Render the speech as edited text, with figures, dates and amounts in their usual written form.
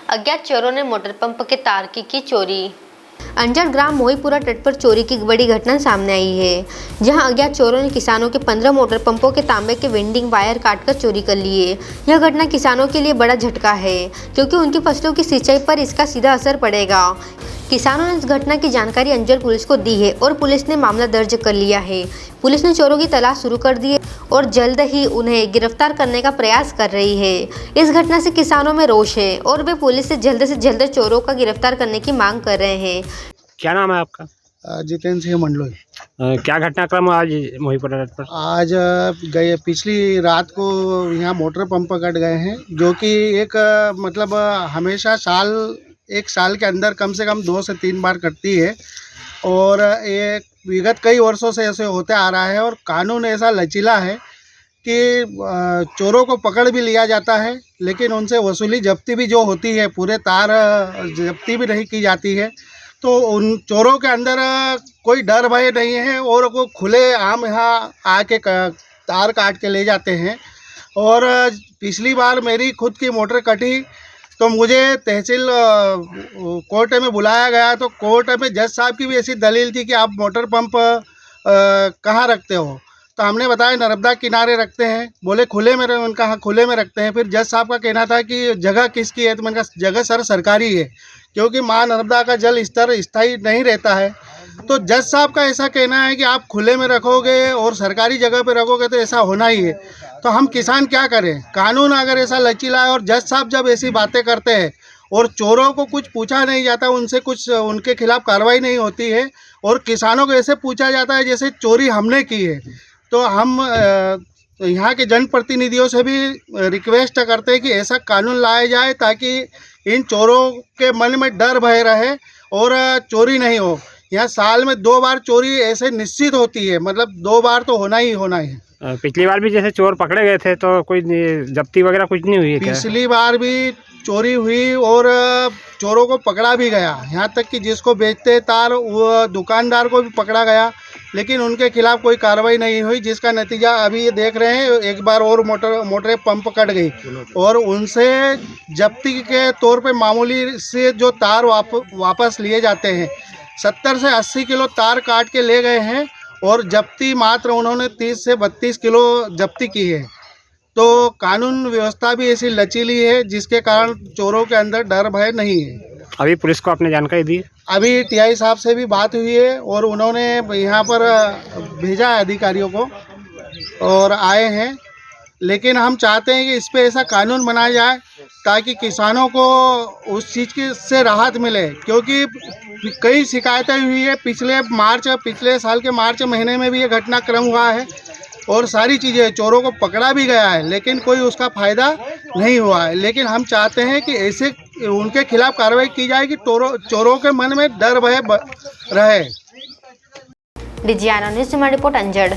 अज्ञात चोरों ने मोटर पंप के तार की चोरी। अंजड़ ग्राम मोहीपुरा तट पर चोरी की बड़ी घटना सामने आई है, जहां अज्ञात चोरों ने किसानों के 15 मोटर पंपों के तांबे के वेंडिंग वायर काटकर चोरी कर लिए। यह घटना किसानों के लिए बड़ा झटका है, क्योंकि उनकी फसलों की सिंचाई पर इसका सीधा असर पड़ेगा। किसानों ने इस घटना की जानकारी अंजड़ पुलिस को दी है और पुलिस ने मामला दर्ज कर लिया है। पुलिस ने चोरों की तलाश शुरू कर दी है और जल्द ही उन्हें गिरफ्तार करने का प्रयास कर रही है। इस घटना से किसानों में रोष है और वे पुलिस से जल्द चोरों का गिरफ्तार करने की मांग कर रहे हैं। क्या नाम है आपका? जितेंद्र सिंह मंडलोई। क्या घटनाक्रम आज मोहीपुरा तट पर? आज गए पिछली रात को यहाँ मोटर पंप कट गए हैं, जो कि एक मतलब हमेशा एक साल के अंदर कम से कम 2 से 3 बार कटती है और ये विगत कई वर्षों से ऐसे होते आ रहा है। और कानून ऐसा लचीला है कि चोरों को पकड़ भी लिया जाता है, लेकिन उनसे वसूली जब्ती भी जो होती है, पूरे तार जब्ती भी नहीं की जाती है। तो उन चोरों के अंदर कोई डर भय नहीं है और वो खुले आम यहाँ आके तार काट के ले जाते हैं। और पिछली बार मेरी खुद की मोटर कटी तो मुझे तहसील कोर्ट में बुलाया गया, तो कोर्ट में जज साहब की भी ऐसी दलील थी कि आप मोटर पंप कहाँ रखते हो, तो हमने बताया नर्मदा किनारे रखते हैं। बोले खुले में, उनका हाँ खुले में रखते हैं। फिर जज साहब का कहना था कि जगह किसकी है, तो मैंने कहा जगह सर सरकारी है, क्योंकि माँ नर्मदा का जल स्तर स्थायी नहीं रहता है। तो जज साहब का ऐसा कहना है कि आप खुले में रखोगे और सरकारी जगह पे रखोगे तो ऐसा होना ही है। तो हम किसान क्या करें? कानून अगर ऐसा लचीला है और जज साहब जब ऐसी बातें करते हैं और चोरों को कुछ पूछा नहीं जाता, उनसे कुछ उनके खिलाफ कार्रवाई नहीं होती है और किसानों को ऐसे पूछा जाता है जैसे चोरी हमने की है, तो हम यहाँ के जनप्रतिनिधियों से भी रिक्वेस्ट करते हैं कि ऐसा कानून लाया जाए ताकि इन चोरों के मन में डर भय रहे और चोरी नहीं हो। यहाँ साल में 2 बार चोरी ऐसे निश्चित होती है, मतलब 2 बार तो होना ही है। पिछली बार भी जैसे चोर पकड़े गए थे तो कोई जब्ती वगैरह कुछ नहीं हुई है क्या? पिछली बार भी चोरी हुई और चोरों को पकड़ा भी गया, यहाँ तक कि जिसको बेचते तार वो दुकानदार को भी पकड़ा गया, लेकिन उनके खिलाफ कोई कार्रवाई नहीं हुई, जिसका नतीजा अभी ये देख रहे हैं। एक बार और मोटरें पंप कट गई और उनसे जब्ती के तौर पे मामूली से जो तार वापस लिए जाते हैं, 70 से 80 किलो तार काट के ले गए हैं और जब्ती मात्र उन्होंने 30 से 32 किलो जब्ती की है। तो कानून व्यवस्था भी ऐसी लचीली है जिसके कारण चोरों के अंदर डर भय नहीं है। अभी पुलिस को आपने जानकारी दी? अभी टीआई साहब से भी बात हुई है और उन्होंने यहाँ पर भेजा है अधिकारियों को और आए हैं, लेकिन हम चाहते हैं कि इस पे ऐसा कानून बनाया जाए ताकि किसानों को उस चीज़ की से राहत मिले, क्योंकि कई शिकायतें हुई है। पिछले साल के मार्च महीने में भी ये घटनाक्रम हुआ है और सारी चीज़ें, चोरों को पकड़ा भी गया है, लेकिन कोई उसका फ़ायदा नहीं हुआ है। लेकिन हम चाहते हैं कि ऐसे उनके खिलाफ कार्रवाई की जाए कि चोरों के मन में डर भय रहे। DGNO news report Anjad.